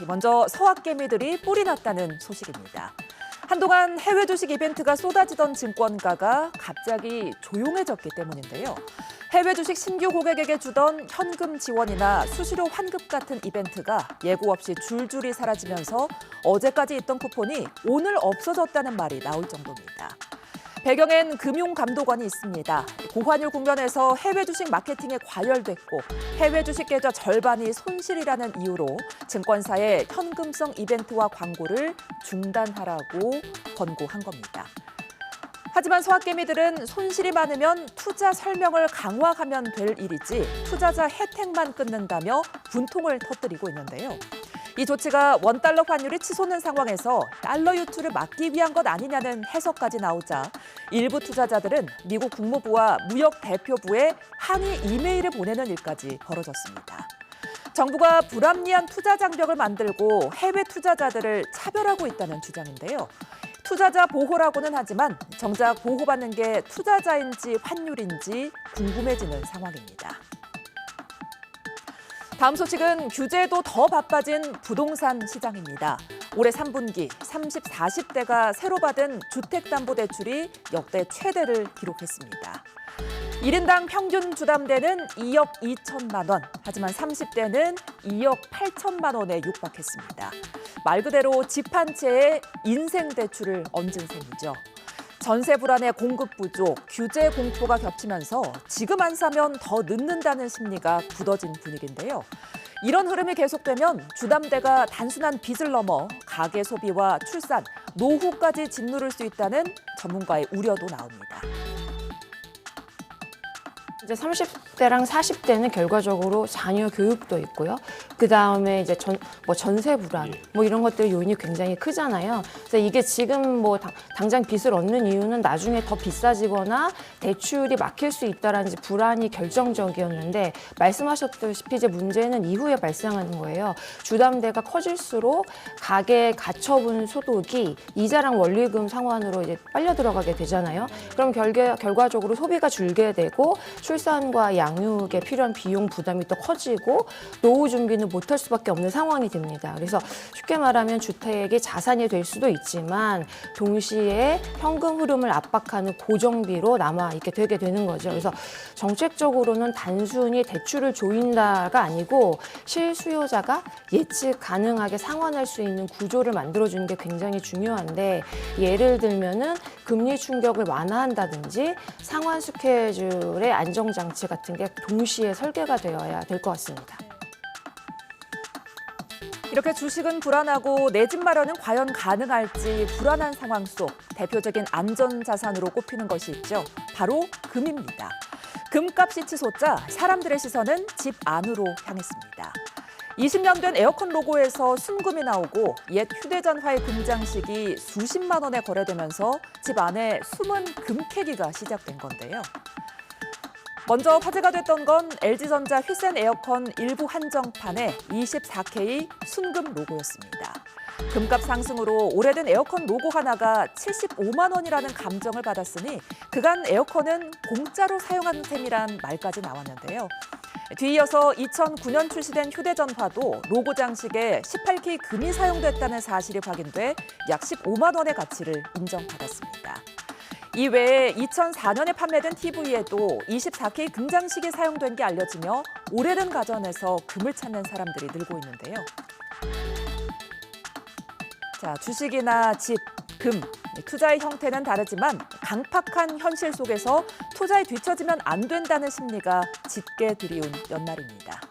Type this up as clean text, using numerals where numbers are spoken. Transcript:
먼저 서학개미들이 뿔이 났다는 소식입니다. 한동안 해외 주식 이벤트가 쏟아지던 증권가가 갑자기 조용해졌기 때문인데요. 해외 주식 신규 고객에게 주던 현금 지원이나 수수료 환급 같은 이벤트가 예고 없이 줄줄이 사라지면서 어제까지 있던 쿠폰이 오늘 없어졌다는 말이 나올 정도입니다. 배경엔 금융감독원이 있습니다. 고환율 국면에서 해외 주식 마케팅에 과열됐고 해외 주식 계좌 절반이 손실이라는 이유로 증권사에 현금성 이벤트와 광고를 중단하라고 권고한 겁니다. 하지만 서학개미들은 손실이 많으면 투자 설명을 강화하면 될 일이지 투자자 혜택만 끊는다며 분통을 터뜨리고 있는데요. 이 조치가 원달러 환율이 치솟는 상황에서 달러 유출을 막기 위한 것 아니냐는 해석까지 나오자 일부 투자자들은 미국 국무부와 무역대표부에 항의 이메일을 보내는 일까지 벌어졌습니다. 정부가 불합리한 투자 장벽을 만들고 해외 투자자들을 차별하고 있다는 주장인데요. 투자자 보호라고는 하지만 정작 보호받는 게 투자자인지 환율인지 궁금해지는 상황입니다. 다음 소식은 규제도 더 바빠진 부동산 시장입니다. 올해 3분기 30, 40대가 새로 받은 주택담보대출이 역대 최대를 기록했습니다. 1인당 평균 주담대는 2억 2천만 원, 하지만 30대는 2억 8천만 원에 육박했습니다. 말 그대로 집 한 채에 인생 대출을 얹은 셈이죠. 전세 불안의 공급 부족, 규제 공포가 겹치면서 지금 안 사면 더 늦는다는 심리가 굳어진 분위기인데요. 이런 흐름이 계속되면 주담대가 단순한 빚을 넘어 가계 소비와 출산, 노후까지 짓누를 수 있다는 전문가의 우려도 나옵니다. 이제 30대랑 40대는 결과적으로 자녀 교육도 있고요. 그 다음에 이제 전세 불안 이런 것들 요인이 굉장히 크잖아요. 그래서 이게 지금 당장 빚을 얻는 이유는 나중에 더 비싸지거나 대출이 막힐 수 있다라는 불안이 결정적이었는데 말씀하셨다시피 이제 문제는 이후에 발생하는 거예요. 주담대가 커질수록 가계 가처분 소득이 이자랑 원리금 상환으로 이제 빨려 들어가게 되잖아요. 그럼 결과적으로 소비가 줄게 되고 출산과 양육에 필요한 비용 부담이 또 커지고 노후 준비는 못할 수밖에 없는 상황이 됩니다. 그래서 쉽게 말하면 주택이 자산이 될 수도 있지만 동시에 현금 흐름을 압박하는 고정비로 남아있게 되게 되는 거죠. 그래서 정책적으로는 단순히 대출을 조인다가 아니고 실수요자가 예측 가능하게 상환할 수 있는 구조를 만들어주는 게 굉장히 중요한데 예를 들면은 금리 충격을 완화한다든지 상환 스케줄의 안정장치 같은 게 동시에 설계가 되어야 될 것 같습니다. 이렇게 주식은 불안하고 내 집 마련은 과연 가능할지 불안한 상황 속 대표적인 안전자산으로 꼽히는 것이 있죠. 바로 금입니다. 금값이 치솟자 사람들의 시선은 집 안으로 향했습니다. 20년 된 에어컨 로고에서 순금이 나오고 옛 휴대전화의 금장식이 수십만 원에 거래되면서 집 안에 숨은 금캐기가 시작된 건데요. 먼저 화제가 됐던 건 LG전자 휘센 에어컨 일부 한정판의 24K 순금 로고였습니다. 금값 상승으로 오래된 에어컨 로고 하나가 75만 원이라는 감정을 받았으니 그간 에어컨은 공짜로 사용하는 셈이란 말까지 나왔는데요. 뒤이어서 2009년 출시된 휴대전화도 로고 장식에 18K 금이 사용됐다는 사실이 확인돼 약 15만 원의 가치를 인정받았습니다. 이외에 2004년에 판매된 TV에도 24K 금장식이 사용된 게 알려지며 오래된 가전에서 금을 찾는 사람들이 늘고 있는데요. 자, 주식이나 집, 금, 투자의 형태는 다르지만 강팍한 현실 속에서 투자에 뒤처지면 안 된다는 심리가 짙게 드리운 연말입니다.